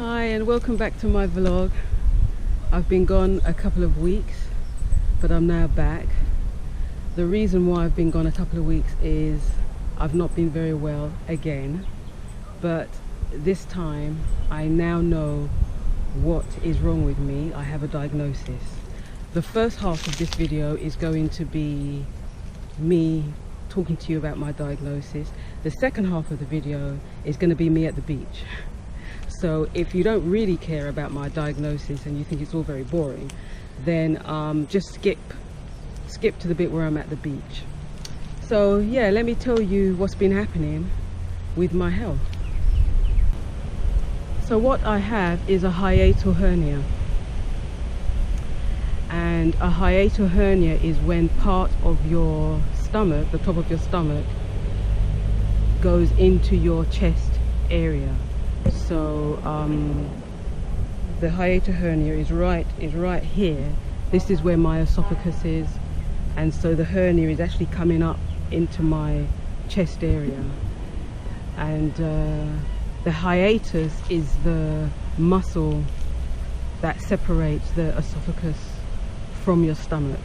Hi and welcome back to my vlog. I've been gone a couple of weeks, but I'm now back. The reason why I've been gone a couple of weeks is I've not been very well again, but this time I now know what is wrong with me. I have a diagnosis. The first half of this video is going to be me talking to you about my diagnosis. The second half of the video is going to be me at the beach. So if you don't really care about my diagnosis and you think it's all very boring, then just skip to the bit where I'm at the beach. So yeah, let me tell you what's been happening with my health. So what I have is a hiatal hernia. And a hiatal hernia is when part of your stomach, the top of your stomach, goes into your chest area. So the hiatal hernia is right here. This is where my esophagus is, and so the hernia is actually coming up into my chest area. And the hiatus is the muscle that separates the esophagus from your stomach,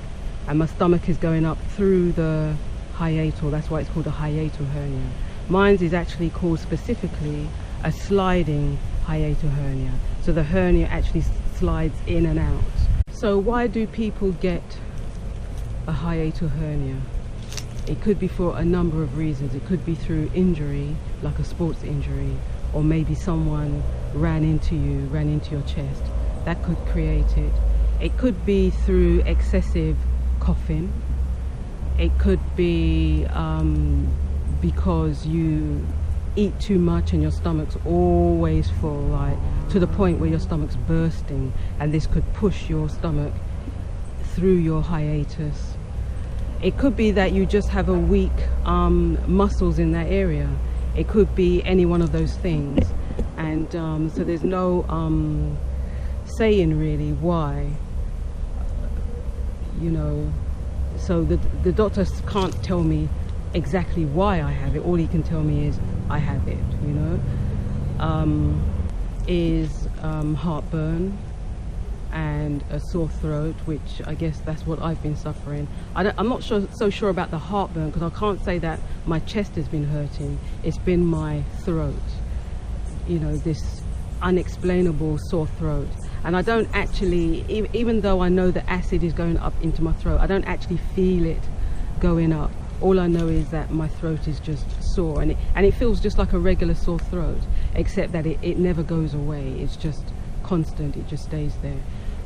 and my stomach is going up through the hiatal. That's why it's called a hiatal hernia. Mine is actually called specifically a sliding hiatal hernia. So the hernia actually slides in and out. So why do people get a hiatal hernia? It could be for a number of reasons. It could be through injury, like a sports injury, or maybe someone ran into your chest. That could create it. It could be through excessive coughing. It could be because you eat too much and your stomach's always full, like to the point where your stomach's bursting, and this could push your stomach through your hiatus. It could be that you just have a weak muscles in that area. It could be any one of those things, and so there's no saying really why, you know. So the doctors can't tell me exactly why I have it. All he can tell me is I have it, you know. Heartburn and a sore throat, which I guess that's what I've been suffering. I'm not so sure about the heartburn, because I can't say that my chest has been hurting. It's been my throat, you know, this unexplainable sore throat. And I don't actually, even though I know the acid is going up into my throat, I don't actually feel it going up. All I know is that my throat is just sore, and it feels just like a regular sore throat, except that it never goes away. It's just constant, it just stays there.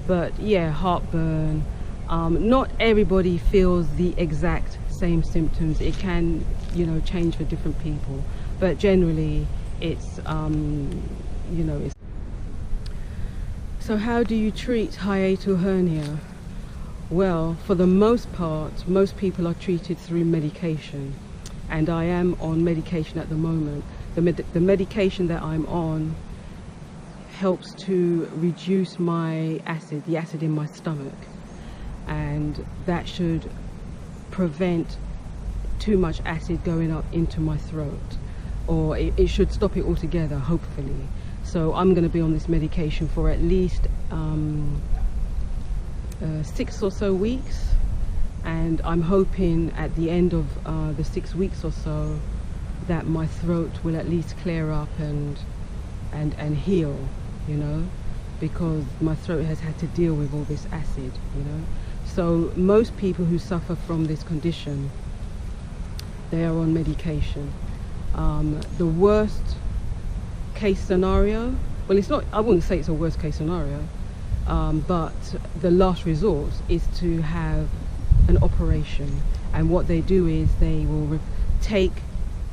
But yeah, heartburn. Not everybody feels the exact same symptoms. It can, you know, change for different people, but generally it's you know, it's. So how do you treat hiatal hernia? Well, for the most part, most people are treated through medication, and I am on medication at the moment. The medication that I'm on helps to reduce my acid, the acid in my stomach, and that should prevent too much acid going up into my throat, or it should stop it altogether, hopefully. So I'm going to be on this medication for at least 6 or so weeks, and I'm hoping at the end of the 6 weeks or so that my throat will at least clear up and heal, you know, because my throat has had to deal with all this acid, you know. So most people who suffer from this condition, they are on medication. The worst case scenario, well, it's not, I wouldn't say it's a worst case scenario, but the last resort is to have an operation. And what they do is they will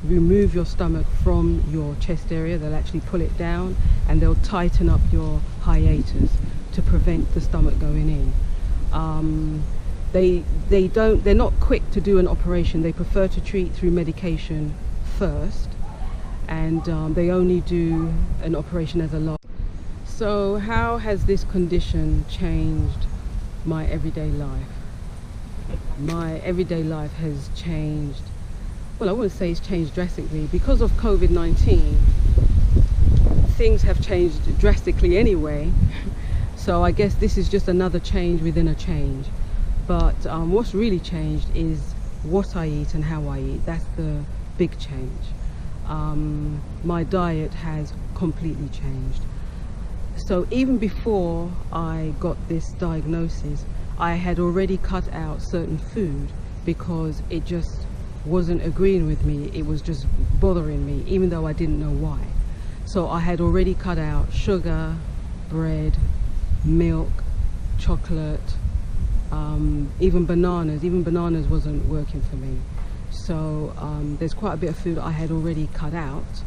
remove your stomach from your chest area. They'll actually pull it down, and they'll tighten up your hiatus to prevent the stomach going in. They're not quick to do an operation. They prefer to treat through medication first, and they only do an operation as a last. So how has this condition changed my everyday life? My everyday life has changed, well, I wouldn't say it's changed drastically. Because of COVID-19, things have changed drastically anyway. So I guess this is just another change within a change. But what's really changed is what I eat and how I eat. That's the big change. My diet has completely changed. So even before I got this diagnosis, I had already cut out certain food because it just wasn't agreeing with me. It was just bothering me, even though I didn't know why. So I had already cut out sugar, bread, milk, chocolate, even bananas. Even bananas wasn't working for me. So there's quite a bit of food I had already cut out.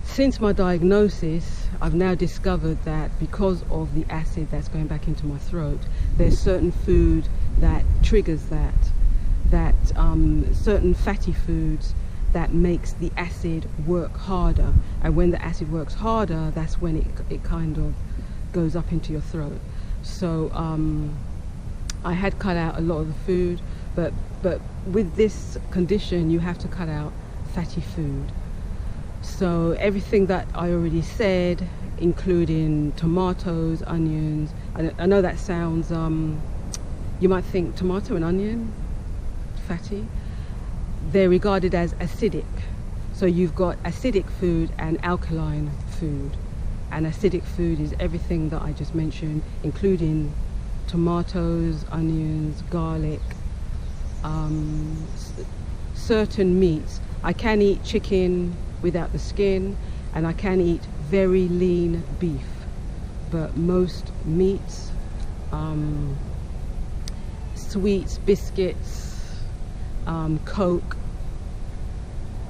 Since my diagnosis, I've now discovered that because of the acid that's going back into my throat, there's certain food that triggers that certain fatty foods that makes the acid work harder. And when the acid works harder, that's when it kind of goes up into your throat. So I had cut out a lot of the food, but with this condition, you have to cut out fatty food. So everything that I already said, including tomatoes, onions. I know that sounds, you might think tomato and onion, fatty. They're regarded as acidic. So you've got acidic food and alkaline food. And acidic food is everything that I just mentioned, including tomatoes, onions, garlic, certain meats. I can eat chicken without the skin, and I can eat very lean beef, but most meats, sweets, biscuits, Coke,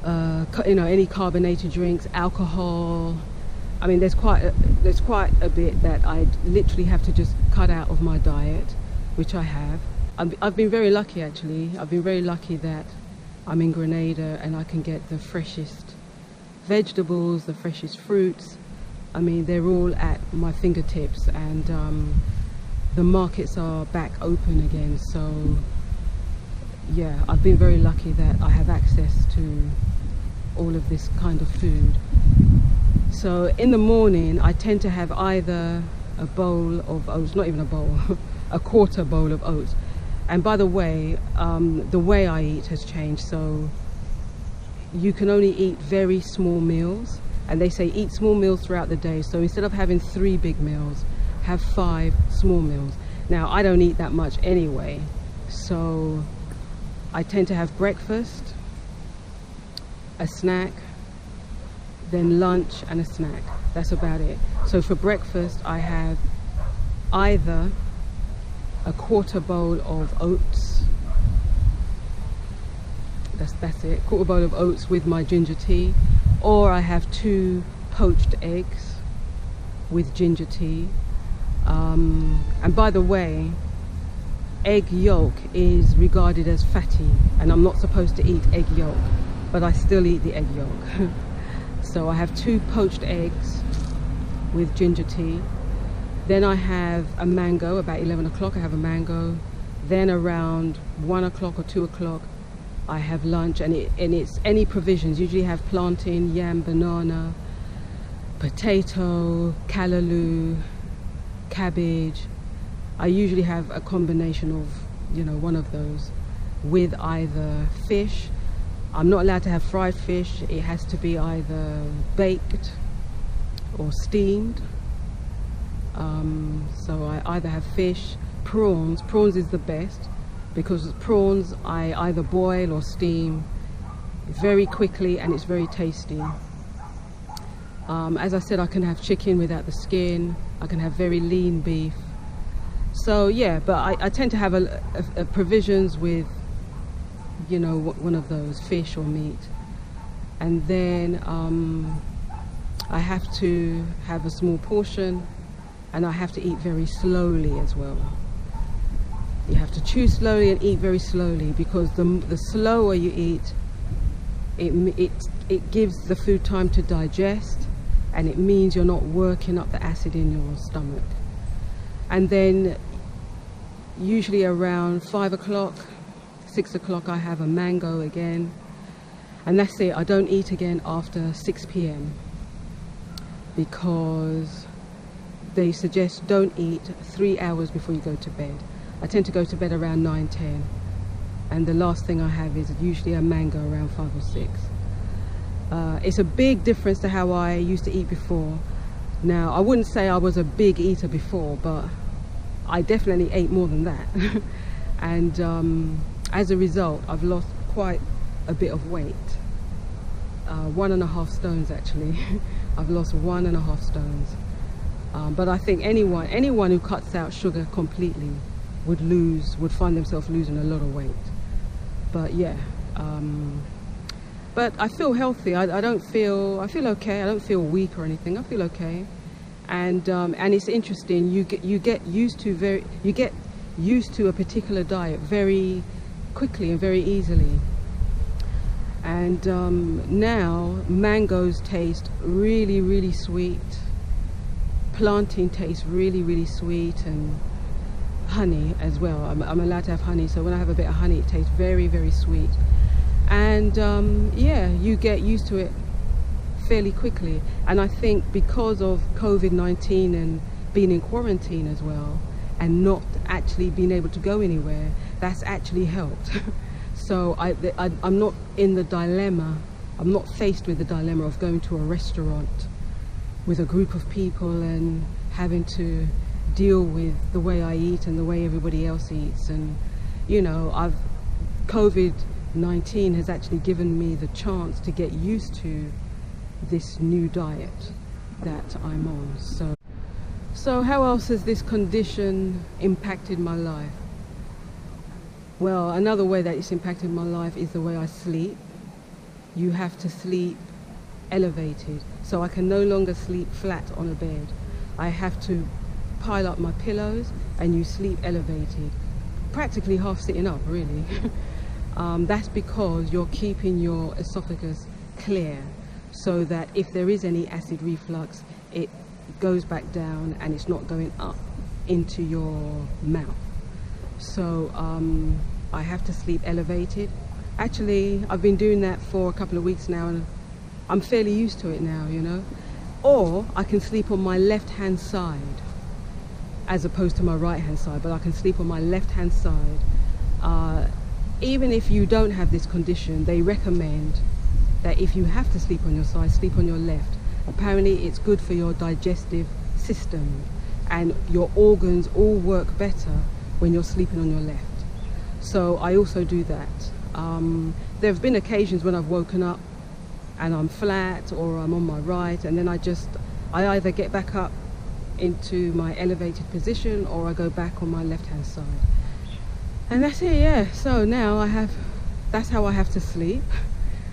you know, any carbonated drinks, alcohol. I mean, there's quite a bit that I literally have to just cut out of my diet, which I have. I've been very lucky, actually. I've been very lucky that I'm in Grenada and I can get the freshest vegetables, the freshest fruits. I mean, they're all at my fingertips, and the markets are back open again. So yeah, I've been very lucky that I have access to all of this kind of food. So in the morning, I tend to have either a bowl of oats, not even a bowl, a quarter bowl of oats. And by the way I eat has changed. So you can only eat very small meals, and they say eat small meals throughout the day. So instead of having 3 big meals, have 5 small meals. Now I don't eat that much anyway, so I tend to have breakfast, a snack, then lunch and a snack. That's about it. So for breakfast I have either a quarter bowl of oats. That's it, quarter bowl of oats with my ginger tea, or I have 2 poached eggs with ginger tea. And by the way, egg yolk is regarded as fatty, and I'm not supposed to eat egg yolk, but I still eat the egg yolk. So I have 2 poached eggs with ginger tea. Then I have a mango. About 11 o'clock I have a mango. Then around 1 o'clock or 2 o'clock I have lunch, and it's any provisions. Usually have plantain, yam, banana, potato, callaloo, cabbage. I usually have a combination of, you know, one of those with either fish. I'm not allowed to have fried fish. It has to be either baked or steamed. So I either have fish, prawns. Prawns is the best, because prawns I either boil or steam very quickly, and it's very tasty. As I said, I can have chicken without the skin. I can have very lean beef. So yeah, but I tend to have a provisions with, you know, one of those, fish or meat. And then I have to have a small portion, and I have to eat very slowly as well. You have to chew slowly and eat very slowly, because the slower you eat, it gives the food time to digest, and it means you're not working up the acid in your stomach. And then usually around 5 o'clock, 6 o'clock, I have a mango again, and that's it. I don't eat again after 6 p.m. because they suggest don't eat 3 hours before you go to bed. I tend to go to bed around 9, 10, and the last thing I have is usually a mango around 5 or 6. It's a big difference to how I used to eat before. Now, I wouldn't say I was a big eater before, but I definitely ate more than that. And as a result, I've lost quite a bit of weight. 1.5 stones actually. I've lost 1.5 stones. But I think anyone who cuts out sugar completely would find themselves losing a lot of weight. But yeah, but I feel healthy. I feel okay. I don't feel weak or anything. I feel okay. And it's interesting. You get used to a particular diet very quickly and very easily. And now mangoes taste really, really sweet. Plantain tastes really, really sweet, and honey as well. I'm allowed to have honey, so when I have a bit of honey, it tastes very, very sweet. And yeah, you get used to it fairly quickly. And I think because of COVID-19 and being in quarantine as well, and not actually being able to go anywhere, that's actually helped. So I'm not in the dilemma, I'm not faced with the dilemma of going to a restaurant with a group of people and having to deal with the way I eat and the way everybody else eats. And you know, COVID-19 has actually given me the chance to get used to this new diet that I'm on. So how else has this condition impacted my life? Well, another way that it's impacted my life is the way I sleep. You have to sleep elevated, so I can no longer sleep flat on a bed. I have to pile up my pillows, and you sleep elevated, practically half sitting up, really. That's because you're keeping your esophagus clear, so that if there is any acid reflux, it goes back down and it's not going up into your mouth. So I have to sleep elevated. Actually, I've been doing that for a couple of weeks now, and I'm fairly used to it now, you know. Or I can sleep on my left-hand side as opposed to my right-hand side, but I can sleep on my left-hand side. Even if you don't have this condition, they recommend that if you have to sleep on your side, sleep on your left. Apparently it's good for your digestive system, and your organs all work better when you're sleeping on your left. So I also do that. There have been occasions when I've woken up and I'm flat, or I'm on my right, and then I either get back up into my elevated position, or I go back on my left hand side. And that's it, yeah. So now that's how I have to sleep,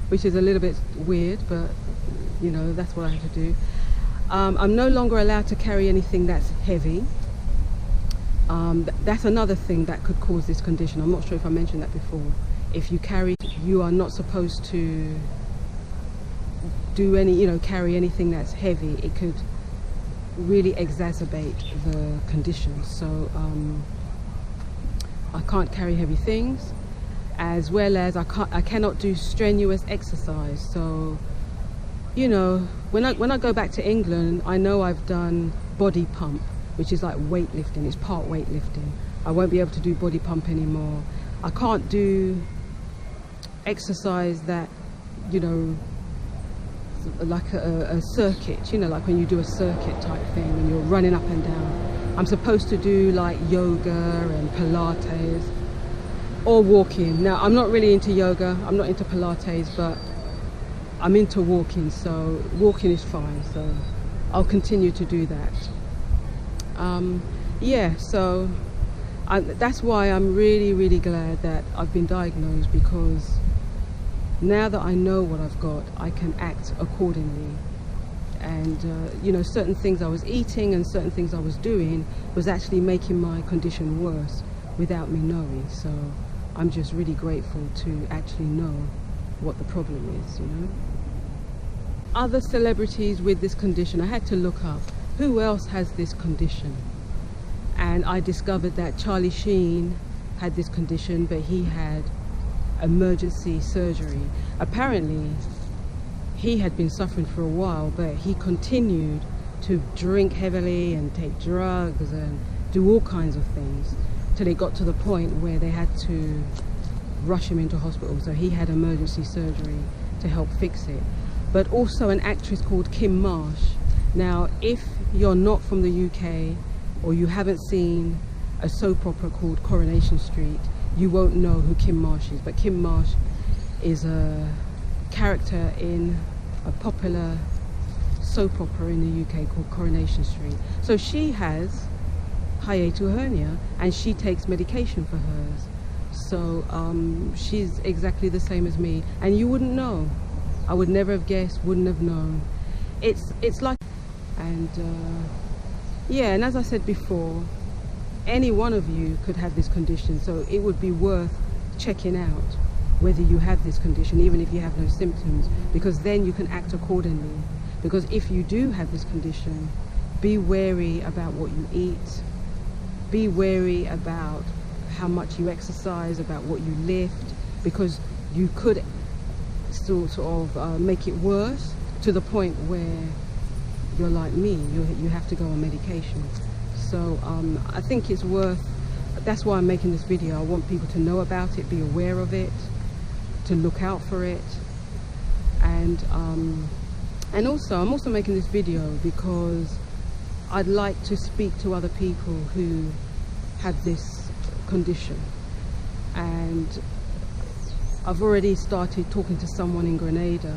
which is a little bit weird, but you know, that's what I have to do. I'm no longer allowed to carry anything that's heavy. That's another thing that could cause this condition. I'm not sure if I mentioned that before. If you you are not supposed to carry anything that's heavy. It could really exacerbate the condition. So I can't carry heavy things, as well as I cannot do strenuous exercise. So you know, when I go back to England, I know I've done body pump, which is like weightlifting. It's part weightlifting. I won't be able to do body pump anymore. I can't do exercise that, you know, like a circuit, you know, like when you do a circuit type thing and you're running up and down. I'm supposed to do like yoga and Pilates or walking. Now, I'm not really into yoga, I'm not into Pilates, but I'm into walking, so walking is fine, so I'll continue to do that. Yeah, so that's why I'm really, really glad that I've been diagnosed, because now that I know what I've got, I can act accordingly. And you know, certain things I was eating and certain things I was doing was actually making my condition worse without me knowing. So I'm just really grateful to actually know what the problem is, you know. Other celebrities with this condition, I had to look up who else has this condition, and I discovered that Charlie Sheen had this condition, but he had emergency surgery. Apparently he had been suffering for a while, but he continued to drink heavily and take drugs and do all kinds of things till it got to the point where they had to rush him into hospital. So he had emergency surgery to help fix it. But also an actress called Kim Marsh. Now, if you're not from the UK or you haven't seen a soap opera called Coronation Street, you won't know who Kim Marsh is. But Kim Marsh is a character in a popular soap opera in the UK called Coronation Street. So she has hiatal hernia and she takes medication for hers. So she's exactly the same as me, and you wouldn't know. I would never have guessed, wouldn't have known. It's like, and yeah, and as I said before, any one of you could have this condition, so it would be worth checking out whether you have this condition, even if you have no symptoms, because then you can act accordingly. Because if you do have this condition, be wary about what you eat, be wary about how much you exercise, about what you lift, because you could sort of make it worse to the point where you're like me, you have to go on medication. So I think it's worth, that's why I'm making this video. I want people to know about it, be aware of it, to look out for it. And also I'm also making this video because I'd like to speak to other people who have this condition, and I've already started talking to someone in Grenada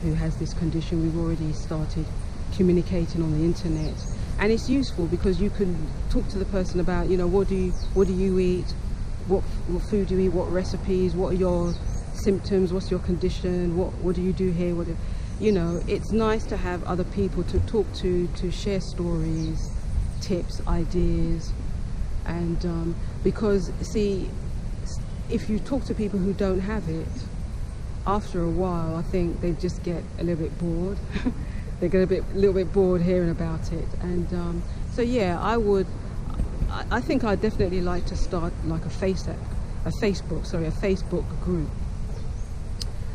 who has this condition. We've already started communicating on the internet, and it's useful because you can talk to the person about, you know, what do you eat, what food do you eat, what recipes, what are your symptoms, what's your condition, what do you do here, you know. It's nice to have other people to talk to share stories, tips, ideas. And because, see, if you talk to people who don't have it, after a while I think they just get a little bit bored. They get a little bit bored hearing about it. And so yeah, I think I'd definitely like to start like a Facebook group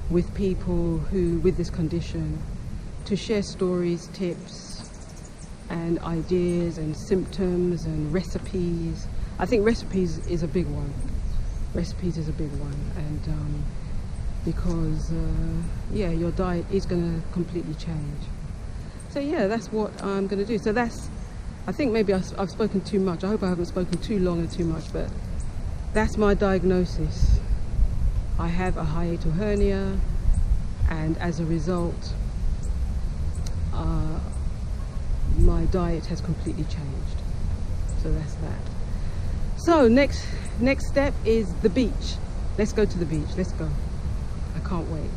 with people who with this condition, to share stories, tips and ideas and symptoms and recipes. I think recipes is a big one. Recipes is a big one, and because yeah, your diet is going to completely change. So yeah, that's what I'm going to do. So that's, I think maybe I've spoken too much. I hope I haven't spoken too long and too much, but that's my diagnosis. I have a hiatal hernia, and as a result my diet has completely changed. So that's that. So next step is the beach. Let's go to the beach. Let's go. I can't wait.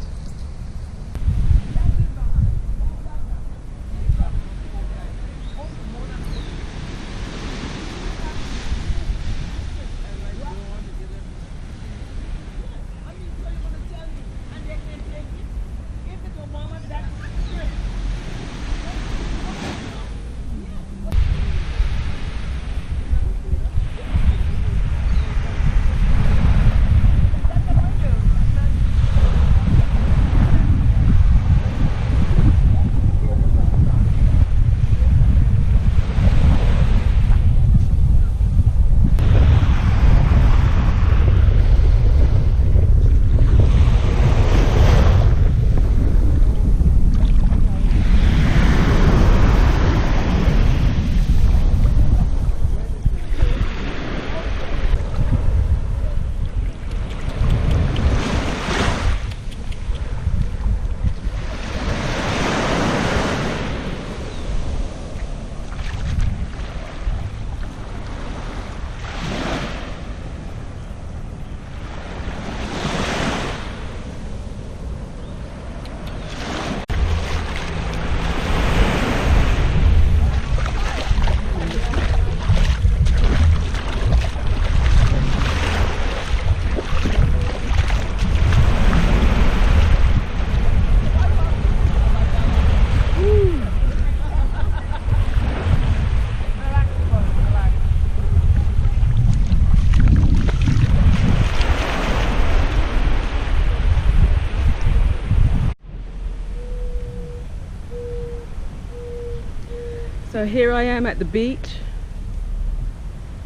So here I am at the beach.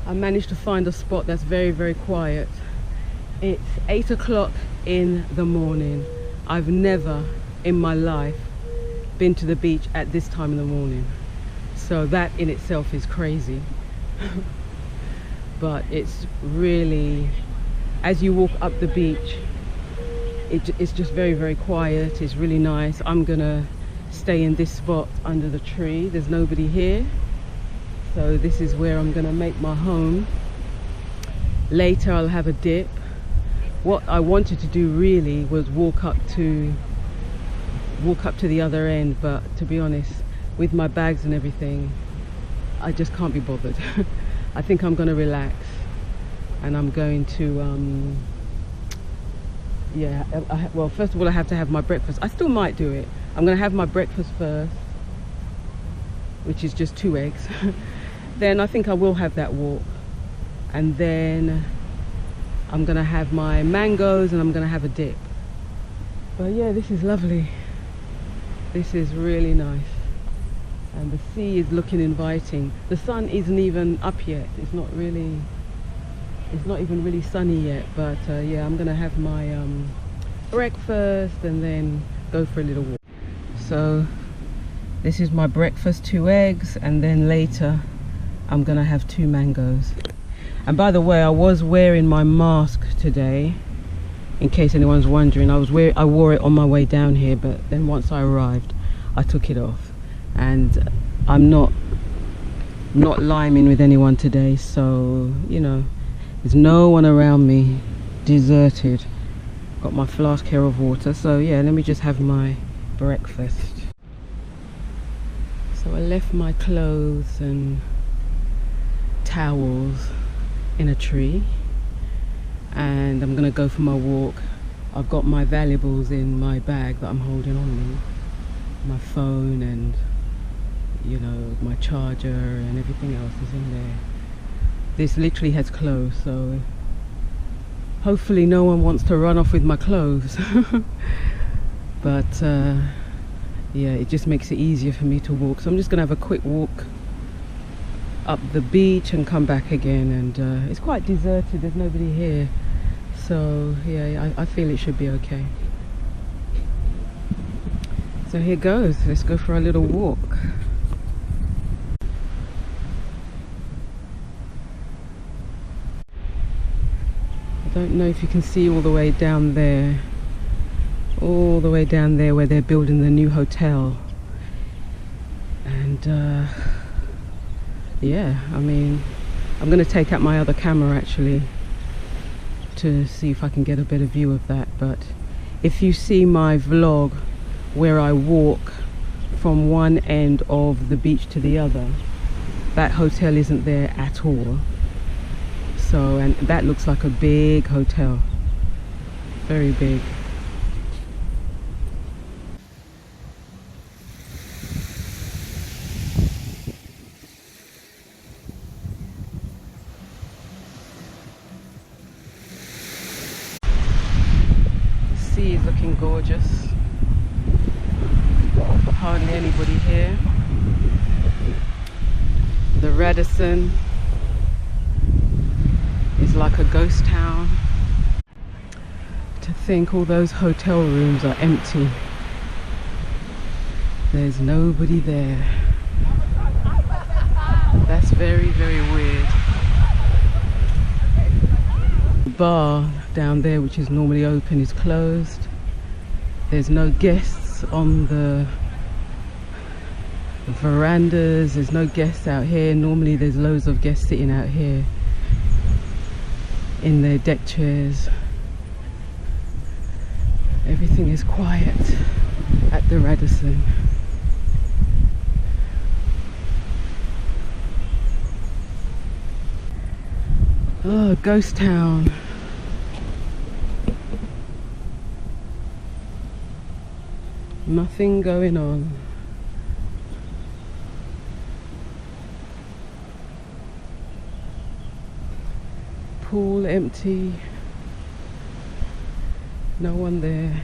I managed to find a spot that's very, very quiet. It's 8 o'clock in the morning. I've never in my life been to the beach at this time in the morning. So that in itself is crazy. But it's really, as you walk up the beach, it's just very, very quiet. It's really nice. I'm gonna stay in this spot under the tree. There's nobody here, so this is where I'm gonna make my home. Later I'll have a dip. What I wanted to do really was walk up to the other end, but to be honest, with my bags and everything, I just can't be bothered. I think I'm gonna relax, and I'm going to yeah, well, first of all I have to have my breakfast. I still might do it. I'm gonna have my breakfast first, which is just 2 eggs. Then I think I will have that walk, and then I'm gonna have my mangoes and I'm gonna have a dip. But yeah, this is lovely. This is really nice, and the sea is looking inviting. The sun isn't even up yet. It's not even really sunny yet, but yeah, I'm gonna have my breakfast and then go for a little walk. So this is my breakfast, 2 eggs, and then later I'm gonna have 2 mangoes. And by the way, I was wearing my mask today, in case anyone's wondering. I wore it on my way down here, but then once I arrived I took it off. And I'm not liming with anyone today, so you know, there's no one around me. Deserted. Got my flask here of water. So yeah, let me just have my breakfast. So I left my clothes and towels in a tree, and I'm gonna go for my walk. I've got my valuables in my bag that I'm holding on me. My phone and, you know, my charger and everything else is in there. This literally has closed, so hopefully no one wants to run off with my clothes. But yeah, it just makes it easier for me to walk. So I'm just gonna have a quick walk up the beach and come back again, and it's quite deserted. There's nobody here, so yeah, I feel it should be okay. So here goes. Let's go for a little walk. I don't know if you can see all the way down there, where they're building the new hotel. And yeah, I mean, I'm going to take out my other camera actually to see if I can get a better view of that. But if you see my vlog where I walk from one end of the beach to the other, that hotel isn't there at all. So, and that looks like a big hotel, very big. The sea is looking gorgeous. Hardly anybody here. The Radisson is like a ghost town. To think all those hotel rooms are empty. There's nobody there. That's very, very weird. The bar down there, which is normally open, is closed. There's no guests on the verandas. There's no guests out here. Normally there's loads of guests sitting out here in their deck chairs. Everything is quiet at the Radisson. Oh, ghost town. Nothing going on. Pool empty. No one there.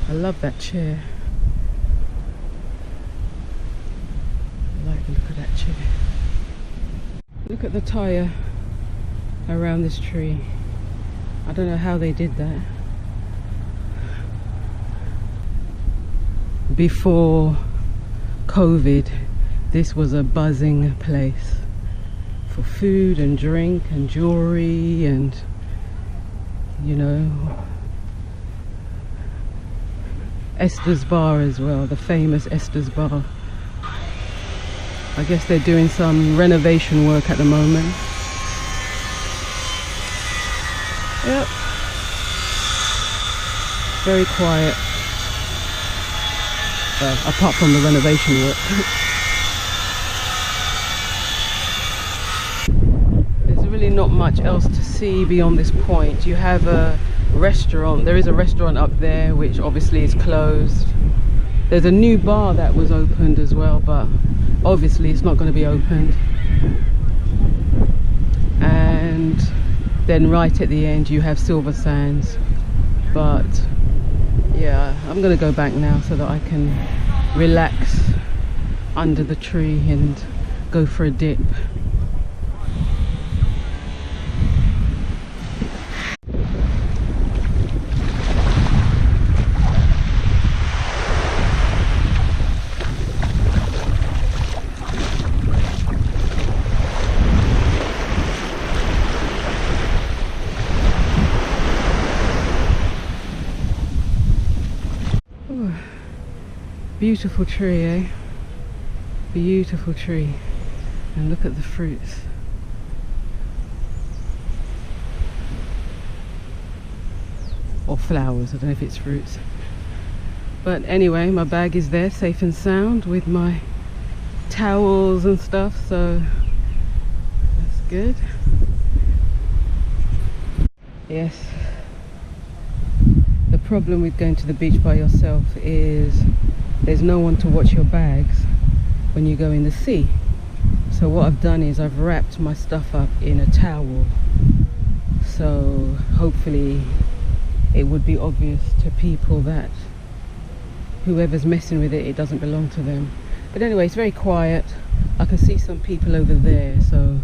I love that chair. I like the look of that chair. Look at the tyre around this tree. I don't know how they did that. Before COVID, this was a buzzing place for food and drink and jewelry and, you know, Esther's Bar as well, the famous Esther's Bar. I guess they're doing some renovation work at the moment. Yep. Very quiet. Apart from the renovation work. There's really not much else to see beyond this point. You have a restaurant. There is a restaurant up there which obviously is closed. There's a new bar that was opened as well, but obviously it's not going to be opened. And then right at the end you have Silver Sands. But yeah, I'm going to go back now so that I can relax under the tree and go for a dip. Beautiful tree, eh? Beautiful tree. And look at the fruits. Or flowers, I don't know if it's fruits. But anyway, my bag is there, safe and sound, with my towels and stuff, so that's good. Yes. The problem with going to the beach by yourself is there's no one to watch your bags when you go in the sea. So what I've done is I've wrapped my stuff up in a towel, so hopefully it would be obvious to people that whoever's messing with it, it doesn't belong to them. But anyway, it's very quiet. I can see some people over there, so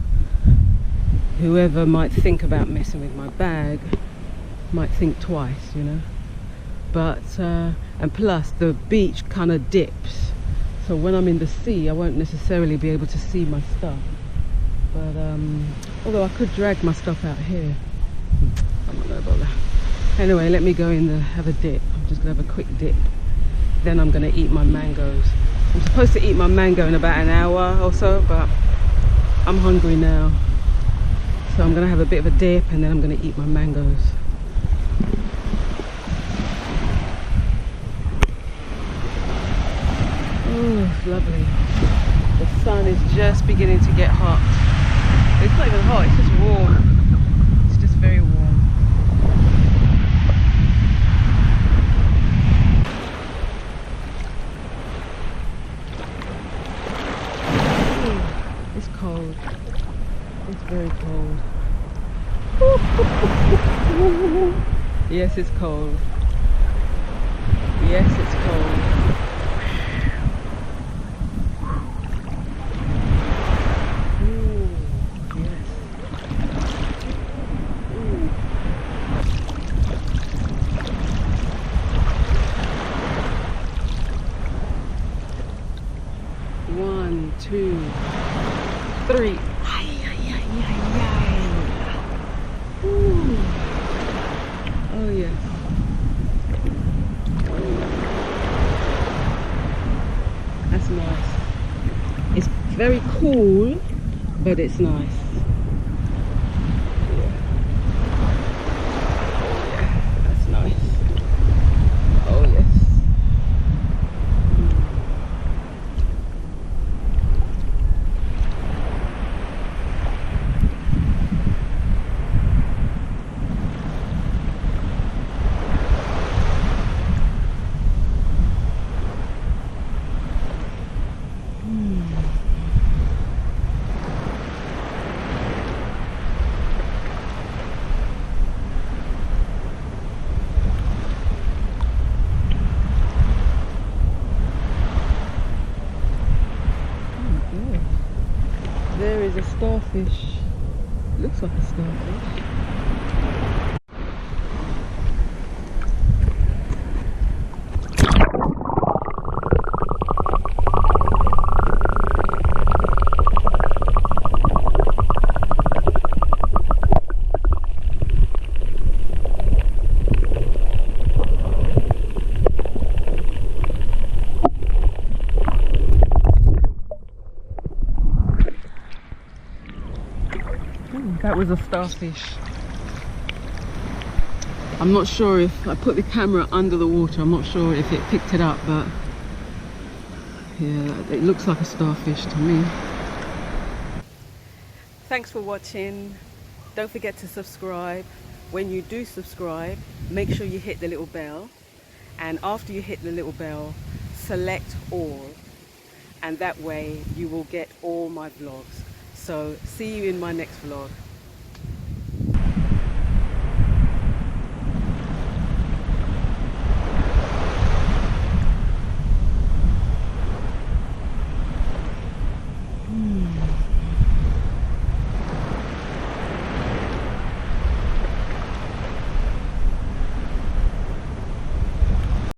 whoever might think about messing with my bag might think twice, you know. But and plus the beach kind of dips, so when I'm in the sea I won't necessarily be able to see my stuff. But although I could drag my stuff out here, I don't know about that. Anyway, let me go in there, have a dip. I'm just gonna have a quick dip, then I'm gonna eat my mangoes. I'm supposed to eat my mango in about an hour or so, but I'm hungry now, so I'm gonna have a bit of a dip and then I'm gonna eat my mangoes. Oh, lovely. The sun is just beginning to get hot. It's not even hot, it's just warm. It's just very warm. Ooh, it's cold. It's very cold. Yes, it's cold. Yes, it's cold. One, two, three. Ooh. Oh yes. That's nice. It's very cool, but it's nice. Yeah. Oh yeah, that's nice. Oh yes. starfish. Looks like a starfish. That was a starfish. I'm not sure if I put the camera under the water, I'm not sure if it picked it up, but yeah, it looks like a starfish to me. Thanks for watching. Don't forget to subscribe. When you do subscribe, make sure you hit the little bell, and after you hit the little bell, select all, and that way you will get all my vlogs. So see you in my next vlog.